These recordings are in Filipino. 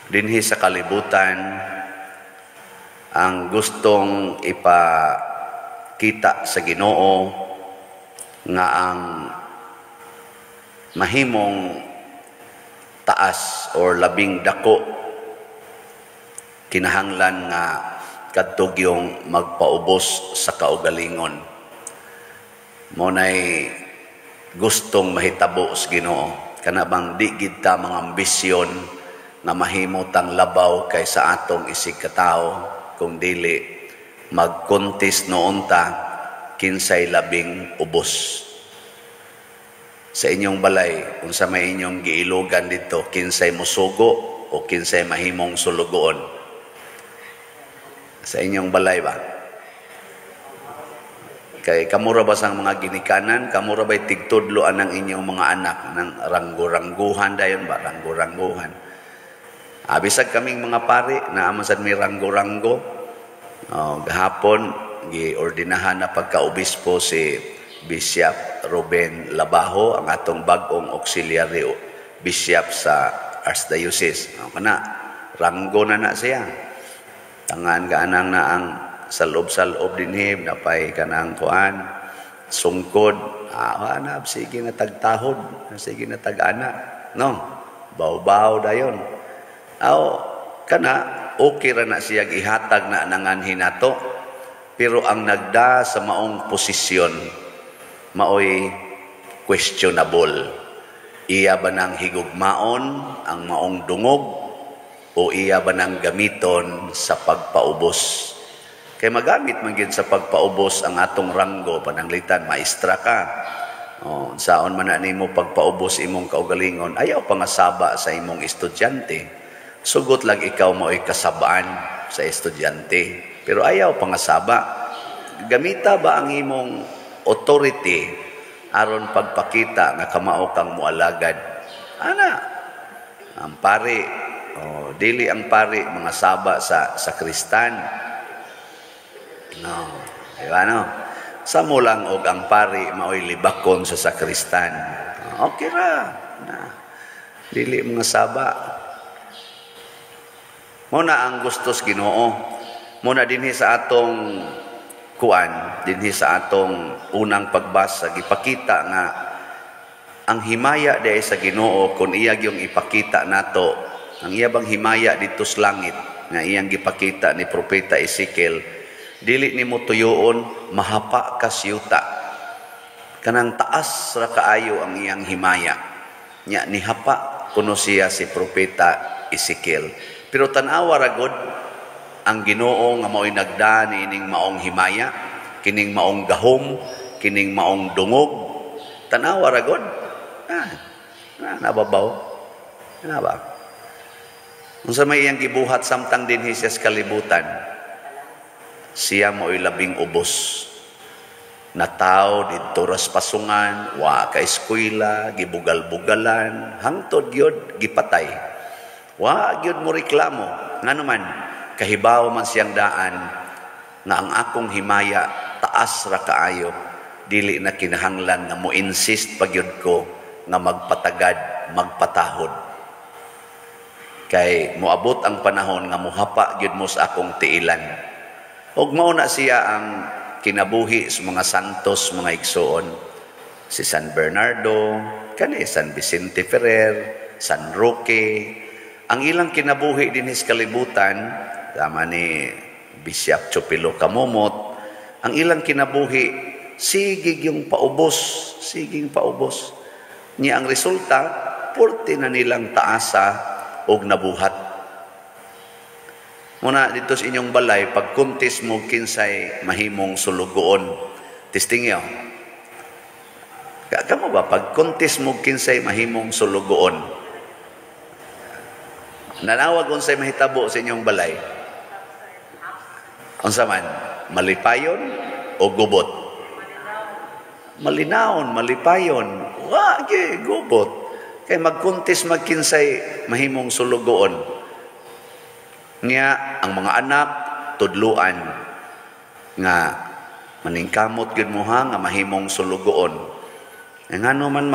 dinhi sa kalibutan ang gustong ipakita sa Ginoo nga ang mahimong taas or labing dako kinahanglan nga kadtog yung magpaubos sa kaugalingon. Munay gustong mahitabo sa Ginoo kana bang di gid ta mga ambisyon nga mahimutang labaw kaysa atong isig katao, kung dili mag-contest noon ta kinsay labing ubos. Sa inyong balay, unsa may inyong giilugan dito, kinsay musugo o kinsay mahimong sulugoon? Sa inyong balay ba? Kay kamura ba sang mga ginikanan, kamura ba'y tigtudloan ng inyong mga anak ng ranggo-rangguhan dayon ba? Ranggo-rangguhan. Bisag kaming mga pari na amasan may ranggo-ranggo. Gahapon, giordinahan na pagka-obispo si Bishop Ruben Labajo, ang atong bagong auxiliary bishop sa Archdiocese. Kana, ranggo na siya. Tangan kaanang na ang salob-salob dinhib, napay kanang kuan, sungkod, hanap, sige na tagtahod, sige na tag-ana. No, baw-baw dayon. Kana, okay ra na siya gihatag na nanganhin nato, pero ang nagda sa maong posisyon, maoy questionable. Iya ba nang higugmaon ang maong dungog o iya ba nang gamiton sa pagpaubos? Kay magamit man gyud sa pagpaubos ang atong ranggo, pananglitan maestra ka. Saon man na nimo pagpaubos imong kaugalingon, ayaw pangasaba sa imong estudyante. Sugot lang ikaw mao'y kasabaan sa estudyante. Pero ayaw pangasaba. Gamita ba ang imong authority aron pagpakita nga kamao kang mualagad? Ana, ang pari, dili ang pari mga saba sa sakristan. No, diba no? Sa mulang og ang pari mao'y libakon sa sakristan. Okay ra. Dili mga saba. Muna ang gustos Ginoo. Muna dinhi sa atong kuan, dinhi sa atong unang pagbasa, gipakita nga ang himaya diay sa Ginoo kung iya gyung ipakita nato, ang iya bang himaya dito sa langit nga iyang gipakita ni propeta Ezekiel, dili nimo tuyoon mahapa ka siyuta. Kanang taas ra kaayo ang iyang himaya. Nya nihapa kuno siya si propeta Ezekiel. Pero tanawa ra gud ang Ginoo nga mao'y nagda niining maong himaya, kining maong gahom, kining maong dungog. Tanawa ra gud. Nababaw. Ba? Unsa may iyang gibuhat samtang dinhi siya sa kalibutan, siya mao'y labing ubos. Nataw didto ra sa pasungan, wa ka eskwela, gibugal-bugalan, hangtod gyud gipatay. Wa gyud mo reklamo nganuman kahibaw man siyang daan nga ang akong himaya taas ra kaayo, dili na kinahanglan nga mo insist pagyud ko nga magpatagad, magpatahod. Kay moabot ang panahon nga mohapa gyud mo sa akong tiilan. Ug mao na siya ang kinabuhi sa mga santos, mga igsoon. Si San Bernardo, kani San Vicente Ferrer, San Roque. Ang ilang kinabuhi din sa kalibutan, tama ni Bishop Chopilo Kamomot, ang ilang kinabuhi, sigig yung paubos, siging paubos. Niya ang resulta, porte na nilang taasa o nabuhat. Muna dito sa inyong balay, pag kuntis mo kinsay mahimong sulugoon, testingyo. Kamo ba, pag kuntis mo kinsay mahimong sulugoon, nanawag unsay mahitabo sa inyong balay? Unsa man? Malipayon o gubot? Malinawon, malipayon. Wagi, gubot. Kay magkuntis magkinsay mahimong sulugoon. Niya ang mga anak tudluan nga maningkamot gyud mo ha nga mahimong sulugoon. Ngano man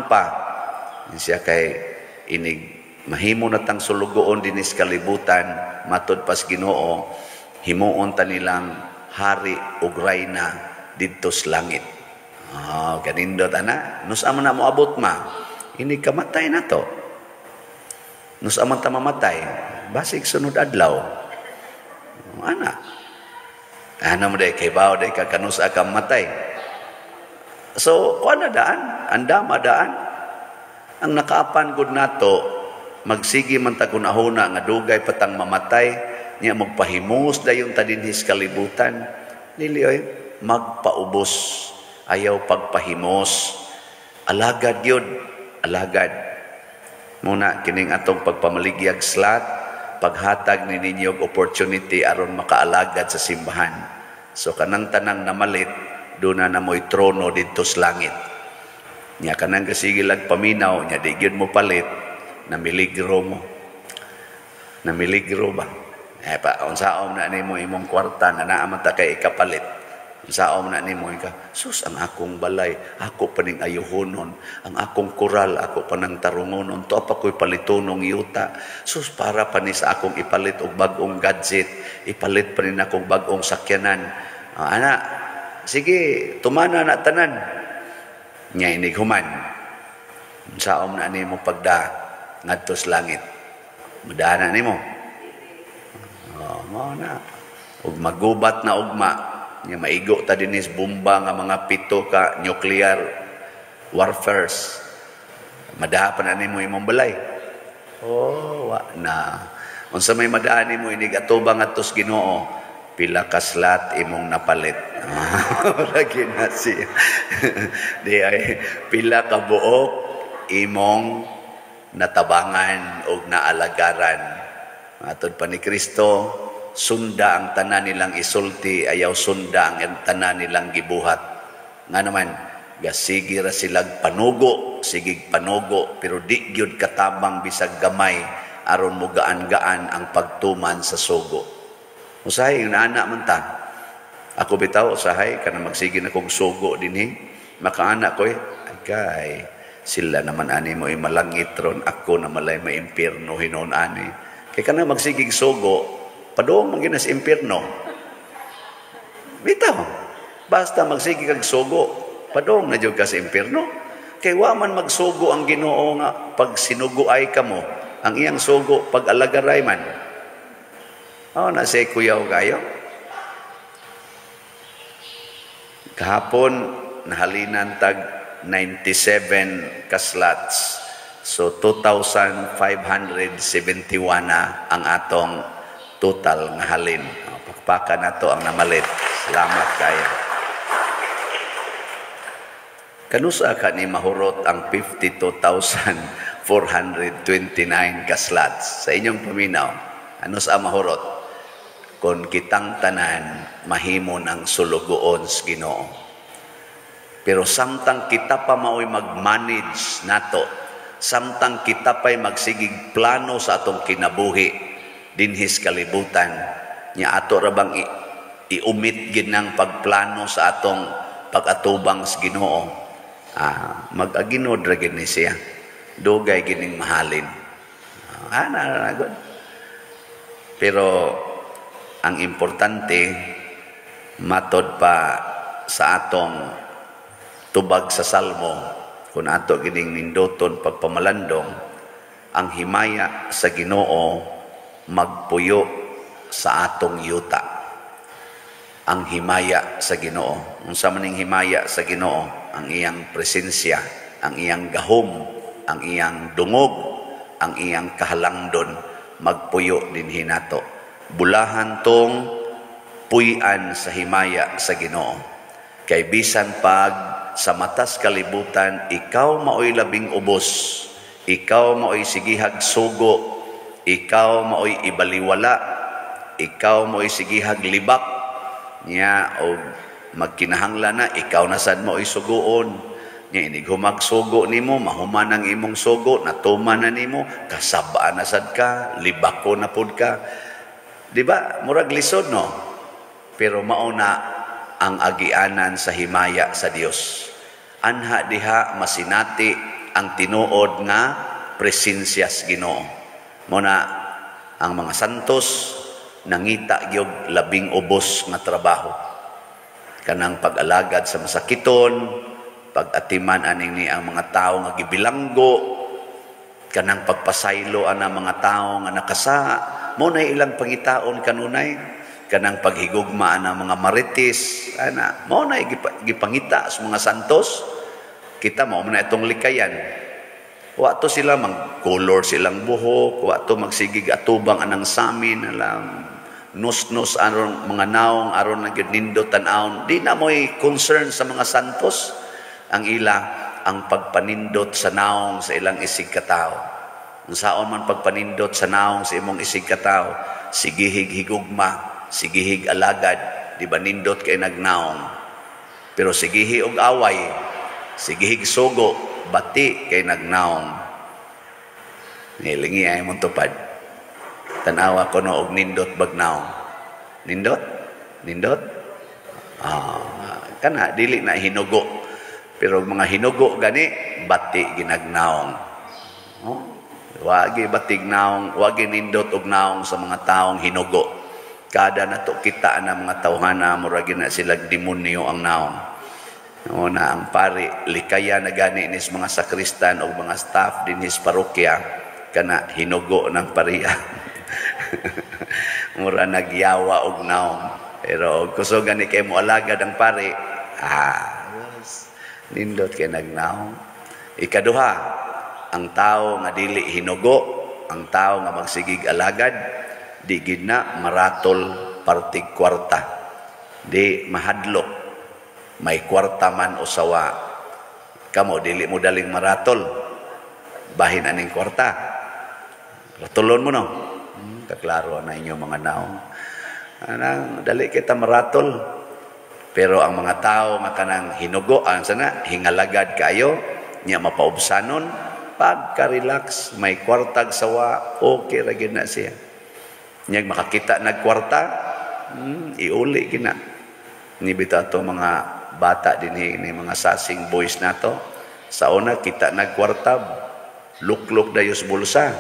pa. Siya kay inig mahimo na tang sulugoon dinis kalibutan matud pas Ginoo, himuon ta nilang hari ug rayna didto sa langit. Kanindot ana, nus amo na moabot ma. Ini kamatay na to. Nus amo ta mamatay, basig sunod adlaw. Ana. Ano mo day kay bao day ka kanus ka matay. So, kuan na daan, andama daan. Ang nakaapan gud nato magsigi man ta kunahuna nga dugay patang mamatay niya magpahimus dayon ta dinhis kalibutan dili oy magpaubos ayaw pagpahimos alagad gyud alagad muna kining atong pagpamaligyag slat paghatag ni ninyo opportunity aron makaalagad sa simbahan so kanang tanang namalit doon na mo'y trono dito sa langit niya kanang kasigilag paminaw niya di gyud mo palit na miligro mo. Na miligro ba? Unsaom na nimo imong kwarta nga naa man ta kay ikapalit. Unsaom na nimo ka, sus ang akong balay, ako pa ning ayuhonon, ang akong kural, ako pa nang tarungonon, to pa ko'y palitonong yuta. Sus para pa ni sa akong ipalit og bag-ong gadget, ipalit pa rin akong bag-ong sakyanan. Ana, sige, tumana na tanan. Nya inig human. Unsaom na nimo pagda ngadto sa langit. Mudana nimo. Mao na. Ug magubat na ugma, nya maigo ta dinis bomba nga mga 7 ka nuclear warfares. Madapan na nimo imong balay. Wa na. Unsa may madaan nimo inig atubang ngadto sa Ginoo, pila ka slat imong napalit. Lagi na siya. Di ay pila ka buok imong natabangan o naalagaran. Matod pa ni Kristo, sunda ang tanan nilang isulti, ayaw sunda ang tanan nilang gibuhat. Nga naman, gasigi ra silag panugo, sigig panugo, pero di gyud katabang bisag gamay, aron mo gaan-gaan ang pagtuman sa sugo. Usahay, yung naanak man ta. Ako bitaw, usahay, kana magsigi na kong sugo dinhi, makaanak ko agay, sila naman ani mo ay malangit ron, ako na malay may impyerno hinon ani. Kaya ka na magsigig sugo, padoong maging sa impyerno. Bitaw, basta magsigig kag sugo, padoong na dyan ka sa impyerno. Kaya waman magsugo ang Ginoo nga, pag sinugo ay ka mo, ang iyang sugo, pag alagaray man. Na say kuyaw kayo. Kahapon, nahalinan tag 97 kaslats. So 2,571 na ang atong total nga halin. Pakpakan na to ang namalit. Salamat kayo. Kanusa ka ni mahurot ang 52,429 kaslats sa inyong paminaw? Ano sa mahurot? Kung kitang tanan, mahimo ng sulugoon sa Ginoo. Pero samtang kita pa mao'y mag-manage nato, samtang kita pa'y magsigig plano sa atong kinabuhi, dinhis kalibutan, niya ato rabang iumit ginang pagplano sa atong pag-atubang sa Ginoo. Mag-aginod ra gini siya. Dugay gining mahalin. Pero ang importante, matod pa sa atong tubag sa Salmo, kung ato gining nindoton pagpamalandong, ang himaya sa Ginoo magpuyo sa atong yuta. Ang himaya sa Ginoo. Unsa man ning himaya sa Ginoo? Ang iyang presensya, ang iyang gahom, ang iyang dungog, ang iyang kahalangdon magpuyo dinhi nato. Bulahan tong puy-an sa himaya sa Ginoo. Kay bisan pag sa matas kalibutan, ikaw maoy labing ubos, ikaw maoy sigihag sugo, ikaw maoy ibaliwala, ikaw maoy sigihag libak, niya o magkinahanglan na, ikaw na sad maoy sugoon, niya inig humagsugo nimo, mahuman ang imong sugo, natuman na nimo, kasabaan na sad ka, libako na pud ka. Diba? Murag lisod no? Pero mauna ang agianan sa himaya sa Dios. Anha diha masinati ang tinuod nga presensya sa Ginoo. Muna ang mga santos nangita gyud labing ubos nga trabaho. Kanang pag-alagad sa masakiton, pag-atiman aning ni ang mga tawo nga gibilanggo, kanang pagpasaylo ana mga tawo nga nakasa, mo na ilang pangitaon kanunay, kanang paghigugma ana mga marites, ana, mo na gipangita sa mga santos. Kita mo na itong likayan. Wa to sila mag-color silang buhok, wa to magsigig atubang anang samin, alam, nus-nus aron mga naong aron na gyud nindot tan-awon. Di na mo'y concern sa mga santos. Ang ila ang pagpanindot sa naong sa ilang isig katao. Kung saan man pagpanindot sa naong sa imong isig katao, sigihig higugma, sigihig alagad, di ba nindot kay nagnaong. Pero sigihi og away, sigihig sugo, bati kay nagnaong. Nilingi ay mong tupad. Tanawa ko no og nindot bagnaong. Nindot? Nindot? Kana dili na hinugo. Pero mga hinugo gani, bati ginagnaong. Wagi batig naong, wagi nindot og naong sa mga taong hinugo. Kada nato kita na mga tawhana, muragi na sila demonyo ang naong. Una ang pari, likaya na gani nis mga sakristan o mga staff din his parokya, kana hinugo ng pariya. Mura nagyawa og naong. Pero kusog gani kay mo alagad ang pari, nindot kay nagnaong. Ikaduha, ang tao nga dili hinugo, ang tao nga magsigig alagad, di gid na maratol partig kwarta. Di mahadlok, may kwarta man o sawa. Kamo dili mo daling maratol, bahin aning kwarta. Ratulon mo no. Kaklaro na inyo mga naong. Anang dali kita maratol. Pero ang mga tao nga kanang hinugo, ang sana, hingalagad kayo, niya mapaubsanon, pagka-relax, may kwartag sawa, okay ra gid na siya. Niya makakita nagkwarta, iuli gina. Ni bitaw to mga bata dinhi ni mga sasing boys nato. Sa una kita nagkwarta, lukluk dayos bulsa.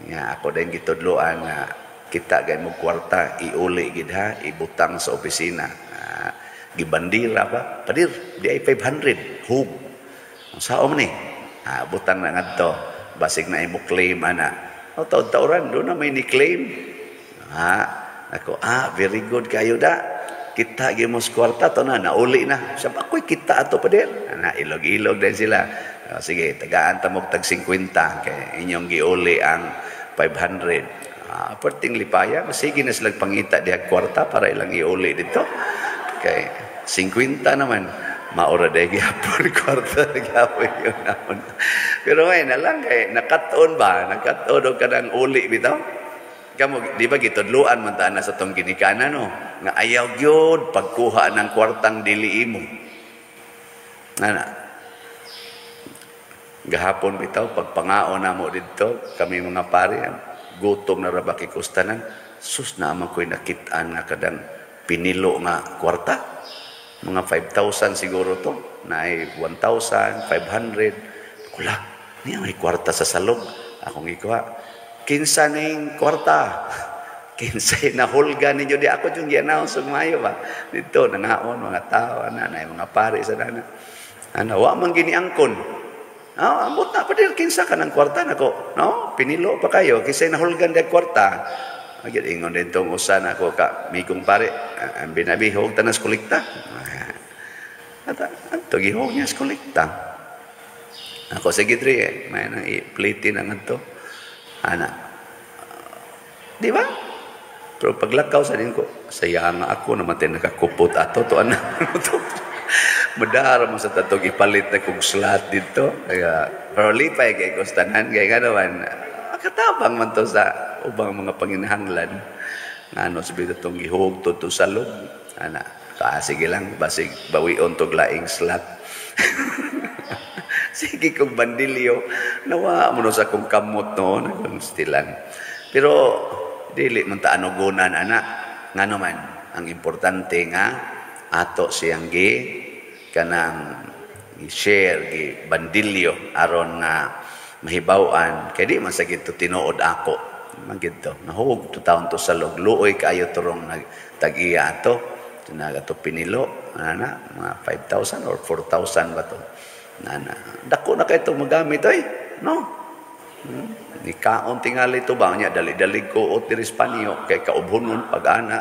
Nga ako din gitudloan nga kita gay mo kwarta, iuli gid ha, ibutang sa opisina. Gibandira ba? Padir, di ay 500. Hug. Ang sao man butang na ngadto. Basig na imo claim, ana. Taon-taoran, doon na may ni-claim. Ako, very good kayo da. Kita gimos kwarta, to na, nauli na. Sabi, ako'y kita ato padir. Ilog-ilog din sila. Sige, tagaan tamog tag 50. Kaya inyong giuli ang 500. Perting lipaya, sige na silang pangita diha kwarta para ilang iuli dito. Kay 50 naman maura day gyapon kwarta gyapon yun naman. Pero ngayon na lang kay nakatuon og kadang uli bitaw. Kamo di ba gitudluan man ta na sa tong ginikanan no nga ayaw gyud pagkuha ng kwartang dili imo. Ana. Gahapon bitaw pagpangaon namo didto kami mga pare gutom na ra ba kikustanan sus na man koy nakit-an nga kadang pinilo nga kwarta. Mga 5,000 siguro to. Na ay 1,500. Kula, niya may kwarta sa salog. Akong ikuha. Kinsa ning kwarta. Kinsa na hulga ninyo. Di ako yung yanaw sumayo ba. Dito, nangaon, mga tao, na mga pare sa nana. Wa man giniangkon. Ambot na pa din, kinsa ka ng kwarta na ko. No? Pinilo pa kayo. Kinsa na hulgan ng kwarta. Agad ingon din tong usan ako ka migong pare ang binabihog tanas kolekta. Ato gihog niya kolekta. Ako sige dre may nang i-plate na ngadto. Ana. Di ba? Pero paglakaw sa din ko, sayang ako namatay nakakupot ato to ana. Madara mo sa tatog ipalit na kong slot dito. Kaya pero lipay kay kostanan kay ganawan. Katabang man to sa ubang mga panginahanglan nga sabi itong gihog to sa loob sige lang basig bawion to laing slot. Sige kong bandilyo nawa mo sa kong kamot no nagong stilan pero dili man ta anugunan nga naman ang importante nga ato siyang kanang i-share bandilyo aron nga mahibawan kay di man sa gito tinuod ako man gito nahug to taon to sa log luoy kaayo turong nagtag-iya ato naga to pinilo ana mga 5,000 or 4,000 ba to nana dako na kay to magamit oy no ni kaon tingali to ba nya dali-dali ko o tiris panyo kay kaubhonon pag-ana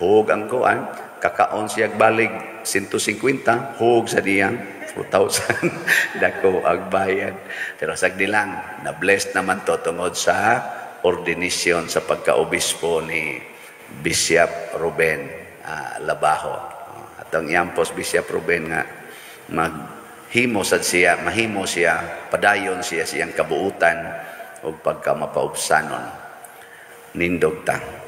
hug ang kuan kakaon siya balig 150 hug sa diyang 2,000 dako ang bayad pero sagdi lang na blessed naman to tungod sa ordinasyon sa pagkaobispo ni Bishop Ruben Labajo atong yampos Bishop Ruben nga mahimo siya padayon siya siyang kabuutan ug pagka mapaubsanon nindog ta